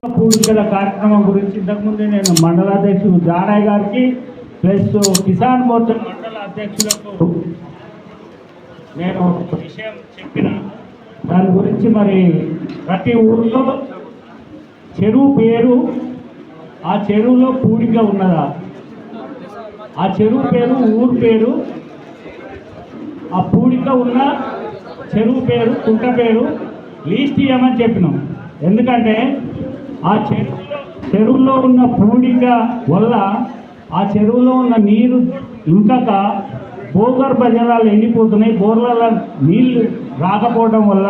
పూడికల కార్యక్రమం గురించి ఇంతకుముందే నేను మండలాధ్యక్షుడు జానయ్య గారికి ప్లస్ కిసాన్ మోర్చా మండల అధ్యక్షులకు నేను విషయం చెప్పిన దాని గురించి మరి ప్రతి ఊరిలో చెరువు పేరు, ఆ చెరువులో పూడిక ఉన్నదా, ఆ చెరువు పేరు, ఊరు పేరు, ఆ పూడిక ఉన్న చెరువు పేరు, కుంట పేరు లీస్ట్ ఇవ్వమని చెప్పినాం. ఎందుకంటే ఆ చెరువులో ఉన్న పూడిక వల్ల ఆ చెరువులో ఉన్న నీరు ఇంకక భూగర్భ జలాలు ఎండిపోతున్నాయి. బోర్ల నీళ్లు రాకపోవడం వల్ల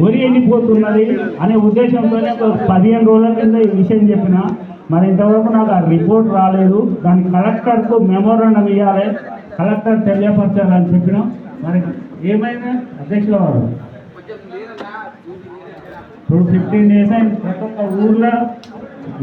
వరి ఎండిపోతున్నది అనే ఉద్దేశంతోనే 15 రోజుల కింద ఈ విషయం చెప్పిన. మరి ఇంతవరకు నాకు ఆ రిపోర్ట్ రాలేదు. దానికి కలెక్టర్కు మెమోరాండం ఇవ్వాలి, కలెక్టర్ తెలియపరచాలని చెప్పినాం. మరి ఏమైనా అధ్యక్షుల వారు ఇప్పుడు 15 డేస్ అయింది. ప్రతి ఒక్క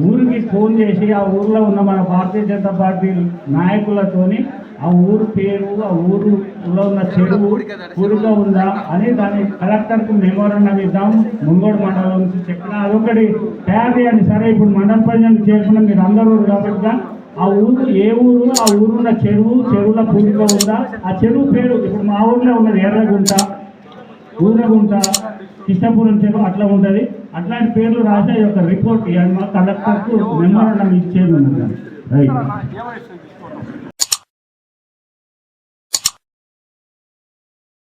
ఊరికి ఫోన్ చేసి ఆ ఊర్లో ఉన్న మన భారతీయ జనతా పార్టీ నాయకులతోని ఆ ఊరు పేరు, ఆ ఊరులో ఉన్న చెరువు పూడిక ఉందా అని దాన్ని కలెక్టర్కు మెమోరాండం ఇద్దాం. ముంగోడు మండలం నుంచి చెప్పిన అదొకటి తయారు చేయండి. సరే, ఇప్పుడు మండల పంచాయతీ చేసుకున్న మీరు అందరూ కాబట్టి ఆ ఊరు ఏ ఊరు, ఆ ఊరున్న చెరువుల పూడిక ఉందా, ఆ చెరువు పేరు ఇప్పుడు మా ఊర్లో ఉన్నది ఎర్రగుంట, ఊరగుంట, కృష్ణపురం చెరువు అట్లా ఉంటుంది. అట్లాంటి పేర్లు రాసే ఒక రిపోర్ట్ ఇవ్వండి. మా కలెక్టర్కు మెమోరాండం ఇచ్చేది ఉన్నది. రైట్.